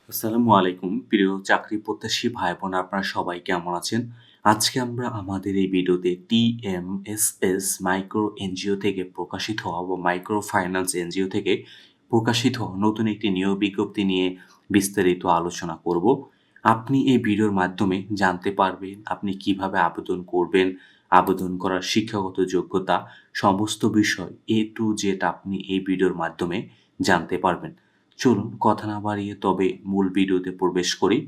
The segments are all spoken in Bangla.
আসসালামু আলাইকুম প্রিয় চাকরি প্রত্যাশী ভাই বোন আপনারা সবাই কেমন আছেন? আজকে আমরা আমাদের এই ভিডিওতে টিএমএসএস মাইক্রো এনজিও থেকে প্রকাশিত হওয়া বা মাইক্রো ফাইন্যান্স এনজিও থেকে প্রকাশিত হওয়া নতুন একটি নিয়োগ বিজ্ঞপ্তি নিয়ে বিস্তারিত আলোচনা করব। আপনি এই ভিডিওর মাধ্যমে জানতে পারবেন আপনি কিভাবে আবেদন করবেন, আবেদন করার শিক্ষাগত যোগ্যতা সমস্ত বিষয় A to Z আপনি এই ভিডিওর মাধ্যমে জানতে পারবেন। চলুন কথা না বাড়িয়ে তবে মূল ভিডিওতে প্রবেশ করি।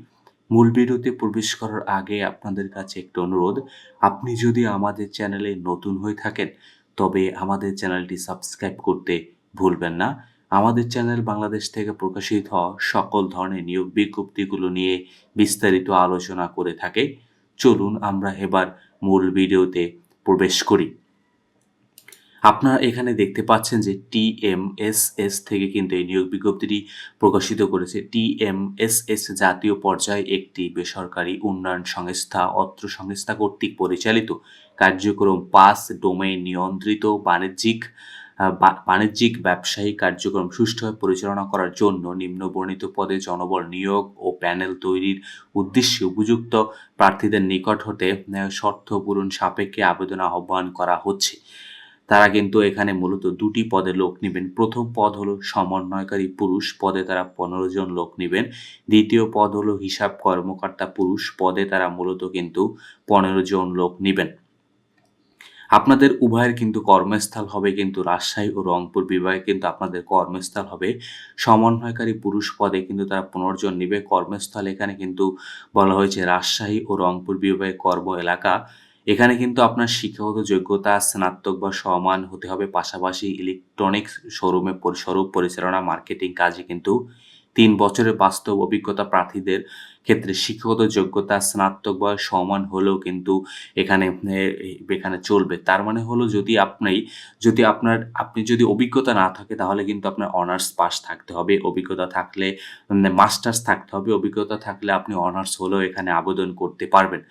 মূল ভিডিওতে প্রবেশ করার আগে আপনাদের কাছে একটি অনুরোধ, আপনি যদি আমাদের চ্যানেলে নতুন হয়ে থাকেন, তবে আমাদের চ্যানেলটি সাবস্ক্রাইব করতে ভুলবেন না। আমাদের চ্যানেল বাংলাদেশ থেকে প্রকাশিত হওয়া সকল ধরনের নিয়োগ বিজ্ঞপ্তিগুলো নিয়ে বিস্তারিত আলোচনা করে থাকে। চলুন আমরা এবার মূল ভিডিওতে প্রবেশ করি। আপনারা এখানে দেখতে পাচ্ছেন যে টিএমএসএস থেকে কিন্তু এই নিয়োগ বিজ্ঞপ্তিটি প্রকাশিত করেছে। টিএমএসএস জাতীয় পর্যায়ে একটি বেসরকারি উন্নয়ন সংস্থা, অত্র সংস্থা কর্তৃক পরিচালিত কার্যক্রম ৫ ডোমেইন নিয়ন্ত্রিত বাণিজ্যিক ব্যবসায়িক কার্যক্রম সুষ্ঠুভাবে পরিচালনা করার জন্য নিম্নবর্ণিত পদে জনবল নিয়োগ ও প্যানেল তৈরির উদ্দেশ্যে উপযুক্ত প্রার্থীদের নিকট হতে শর্ত পূরণ সাপেক্ষে আবেদন আহ্বান করা হচ্ছে। তারা কিন্তু এখানে মূলত ২ টি পদে লোক নিবেন। ১ম পদ হলো সমন্বয়কারী পুরুষ, পদে তারা ১৫ জন লোক নিবেন। ২য় পদ হলো হিসাব কর্মকর্তা পুরুষ, পদে তারা মূলত কিন্তু ১৫ জন লোক নিবেন। আপনাদের উভয়ের কিন্তু কর্মস্থল হবে কিন্তু রাজশাহী ও রংপুর বিভাগে কিন্তু আপনাদের কর্মস্থল হবে। সমন্বয়কারী পুরুষ পদে কিন্তু তারা ১৫ জন নিবে। কর্মস্থল এখানে কিন্তু বলা হয়েছে রাজশাহী ও রংপুর বিভাগের কর্ম এলাকা। এখানে কিন্তু আপনার শিক্ষাগত যোগ্যতা স্নাতক বা সমান হতে হবে। পাশাপাশি ইলেকট্রনিক্স শোরুম পরিচালনা, মার্কেটিং কাজে কিন্তু ৩ বছরের বাস্তব অভিজ্ঞতা প্রার্থীদের ক্ষেত্রে শিক্ষাগত যোগ্যতা স্নাতক বা সমান হলেও কিন্তু এখানে এখানে চলবে। তার মানে হলো আপনি যদি অভিজ্ঞতা না থাকে তাহলে কিন্তু আপনার অনার্স পাস থাকতে হবে। অভিজ্ঞতা থাকলে মাস্টার্স থাকতে হবে। অভিজ্ঞতা থাকলে আপনি অনার্স হলেও এখানে আবেদন করতে পারবেন।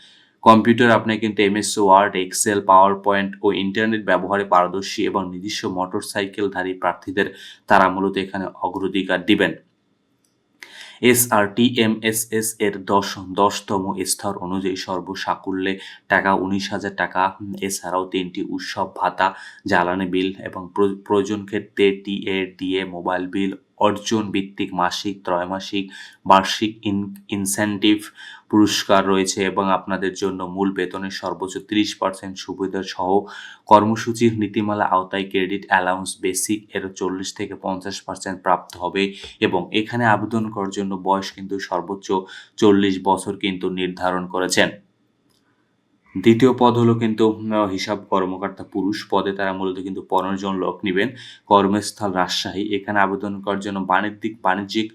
কম্পিউটার আপনি কিন্তু MS Word, Excel, PowerPoint ও ইন্টারনেট ব্যবহারে পারদর্শী এবং নিজস্ব মোটরসাইকেলধারী প্রার্থীদের তারা মূলত এখানে অগ্রাধিকার দিবেন। এসআরটিএমএসএস এর ১০তম স্তর অনুযায়ী সর্বসাকুল্যে টাকা ১৯,০০০ টাকা। এছাড়াও ৩টি উৎসব ভাতা, জ্বালানি বিল এবং প্রয়োজন ক্ষেত্রে টিএ, মোবাইল বিল, অর্জন ভিত্তিক মাসিক, ত্রৈমাসিক, বার্ষিক ইনসেনটিভ পুরস্কার রয়েছে এবং আপনাদের জন্য মূল বেতনের সর্বোচ্চ ৩০% সুবিধা সহ কর্মসূচির নীতিমালা আওতায় ক্রেডিট অ্যালাউন্স বেসিক এর ৪০ থেকে ৫০% প্রাপ্ত হবে এবং এখানে আবেদন করার জন্য বয়স কিন্তু সর্বোচ্চ ৪০ বছর কিন্তু নির্ধারণ করেছেন। দ্বিতীয় পদ হলো কিন্তু হিসাব কর্মকর্তা পুরুষ, পদে তারা মূলত কিন্তু ১৫ জন লোক নিবেন। কর্মস্থল রাজশাহী। এখানে আবেদন করার জন্য বাণিজ্যিক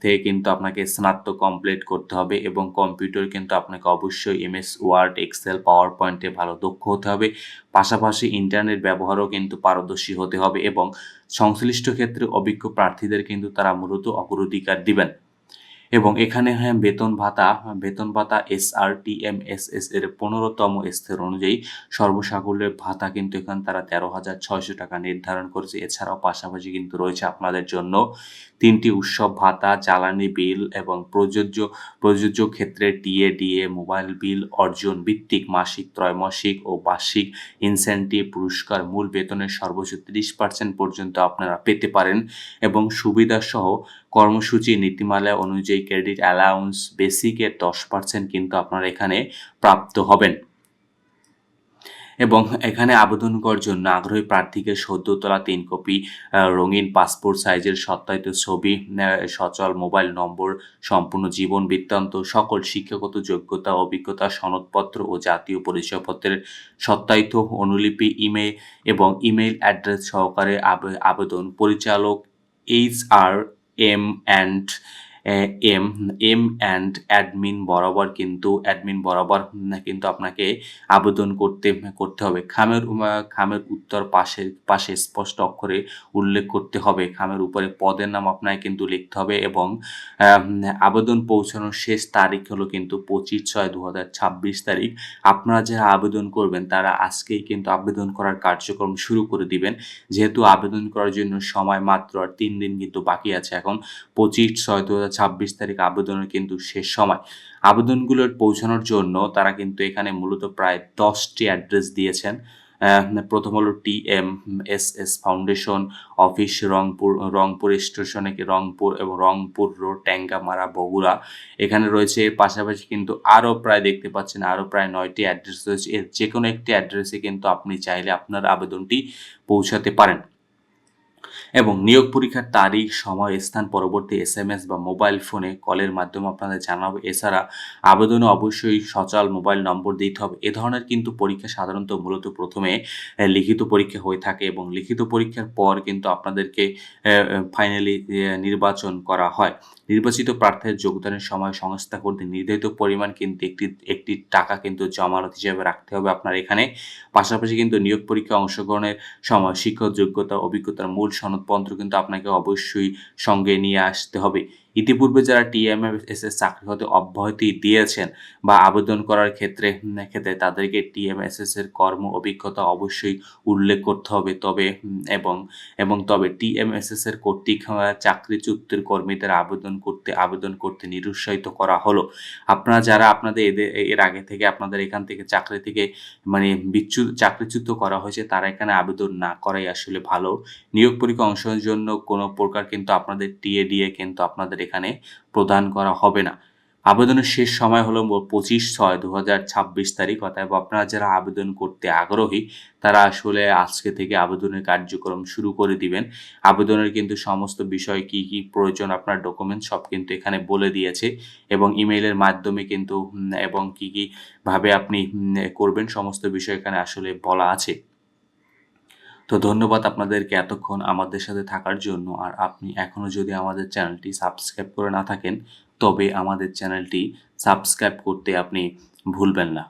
থেকে কিন্তু আপনাকে স্নাতক কমপ্লিট করতে হবে এবং কম্পিউটার কিন্তু আপনাকে অবশ্যই এমএস ওয়ার্ড, এক্সেল, পাওয়ার পয়েন্টে ভালো দক্ষ হতে হবে। পাশাপাশি ইন্টারনেট ব্যবহারও কিন্তু পারদর্শী হতে হবে এবং সংশ্লিষ্ট ক্ষেত্রে অভিজ্ঞ প্রার্থীদের কিন্তু তারা মূলত অগ্রাধিকার দিবেন। এবং এখানে বেতন ভাতা এসআরটিএমএসএস এর ১৫তম স্তর অনুযায়ী সর্বসাকুল্যের ভাতা কিন্তু এখানে তারা ১৩,৬০০ টাকা নির্ধারণ করেছে। এছাড়াও পাশাপাশি কিন্তু রয়েছে আপনাদের জন্য ৩টি উৎসব ভাতা, জ্বালানি বিল এবং প্রযোজ্য ক্ষেত্রে ডিএ, মোবাইল বিল, অর্জন ভিত্তিক মাসিক, ত্রৈমাসিক ও বার্ষিক ইনসেনটিভ পুরস্কার। মূল বেতনের সর্বোচ্চ ৩০% পর্যন্ত আপনারা পেতে পারেন এবং সুবিধাসহ কর্মসূচি নীতিমালা অনুযায়ী ক্রেডিট অ্যালাউন্স বেসিকের ১০% কিন্তু আপনারা এখানে প্রাপ্ত হবেন। এবং এখানে আবেদন করার জন্য আগ্রহী প্রার্থীকে সদ্য তোলা ৩ কপি রঙিন পাসপোর্ট সাইজের সত্যায়িত ছবি, সচল মোবাইল নম্বর, সম্পূর্ণ জীবন বৃত্তান্ত, সকল শিক্ষাগত যোগ্যতা, অভিজ্ঞতা, সনদপত্র ও জাতীয় পরিচয়পত্রের সত্যায়িত অনুলিপি, ইমেইল অ্যাড্রেস সহকারে আবেদন পরিচালক HR এম অ্যান্ড অ্যাডমিন বরাবর কিন্তু আপনাকে আবেদন করতে হবে। খামের উত্তর পাশে স্পষ্ট অক্ষরে উল্লেখ করতে হবে। খামের উপরে পদের নাম আপনাকে কিন্তু লিখতে হবে এবং আবেদন পৌঁছানোর শেষ তারিখ হলো কিন্তু ২৫/৬/২০২৬ তারিখ। আপনারা যারা আবেদন করবেন তারা আজকেই কিন্তু আবেদন করার কার্যক্রম শুরু করে দিবেন। যেহেতু আবেদন করার জন্য সময় মাত্র আর ৩ দিন কিন্তু বাকি আছে এখন। ২৫/৬/২০২৬ 26 তারিখ আবেদনের কিন্তু শেষ সময়। আবেদনগুলোর পৌঁছানোর জন্য তারা কিন্তু এখানে মূলত প্রায় 10টি অ্যাড্রেস দিয়েছেন। প্রথম হলো TMSS ফাউন্ডেশন অফিস রংপুর স্টেশনে রংপুর এবং রংপুর রোড, ট্যাঙ্গামারা, বগুড়া। এখানে রয়েছে পাশাপাশি কিন্তু আরও প্রায় দেখতে পাচ্ছেন আরও প্রায় 9টি অ্যাড্রেস রয়েছে। এর যেকোনো একটি অ্যাড্রেসে কিন্তু আপনি চাইলে আপনার আবেদনটি পৌঁছাতে পারেন। এবং নিয়োগ পরীক্ষার তারিখ, সময়, স্থান পরবর্তী SMS বা মোবাইল ফোনে কলের মাধ্যমে আপনাদের জানাবো। এছাড়া আবেদনে অবশ্যই সচল মোবাইল নম্বর দিতে হবে। এ ধরনের কিন্তু পরীক্ষা সাধারণত মূলত প্রথমে লিখিত পরীক্ষা হয়ে থাকে এবং লিখিত পরীক্ষার পর কিন্তু আপনাদেরকে ফাইনালি নির্বাচন করা হয়। নির্বাচিত প্রার্থীর যোগদানের সময় সংস্থা কর্তৃক নির্ধারিত পরিমাণ কিন্তু একটি টাকা কিন্তু জমানত হিসেবে রাখতে হবে আপনার এখানে। পাশাপাশি কিন্তু নিয়োগ পরীক্ষায় অংশগ্রহণের সময় শিক্ষক যোগ্যতা, অভিজ্ঞতার মূল সনদপত্র কিন্তু আপনাকে অবশ্যই সঙ্গে নিয়ে আসতে হবে। ইতিপূর্বে যারা TMSS চাকরি হতে অব্যাহতি দিয়েছেন বা আবেদন করার ক্ষেত্রে তাদেরকে TMSS এর কর্ম অভিজ্ঞতা অবশ্যই উল্লেখ করতে হবে। তবে TMSS এর কর্তৃক চাকরিচ্যুতের কর্মীদের আবেদন করতে নিরুৎসাহিত করা হলো। আপনারা যারা এর আগে থেকে আপনাদের এখান থেকে চাকরি থেকে মানে চাকরিচ্যুত করা হয়েছে তারা এখানে আবেদন না করাই আসলে ভালো। নিয়োগ পরীক্ষায় অংশগ্রহণের জন্য কোনো প্রকার কিন্তু আপনাদের TADA কিন্তু আপনাদের এখানে প্রদান করা হবে না। আবেদনের শেষ সময় হলো 25/6/2026 তারিখ। অতএব আপনারা যারা আবেদন করতে আগ্রহী তারা আসলে আজকে থেকে আবেদনের কার্যক্রম শুরু করে দিবেন। আবেদনের কিন্তু সমস্ত বিষয় কি প্রয়োজন, আপনার ডকুমেন্টস সব কিন্তু এখানে বলে দিয়েছে এবং ইমেইলের মাধ্যমে কিন্তু এবং কি ভাবে আপনি করবেন সমস্ত বিষয় এখানে আসলে বলা আছে। তো ধন্যবাদ আপনাদেরকে এতক্ষণ আমাদের সাথে থাকার জন্য। আর আপনি এখনও যদি আমাদের চ্যানেলটি সাবস্ক্রাইব করে না থাকেন তবে আমাদের চ্যানেলটি সাবস্ক্রাইব করতে আপনি ভুলবেন না।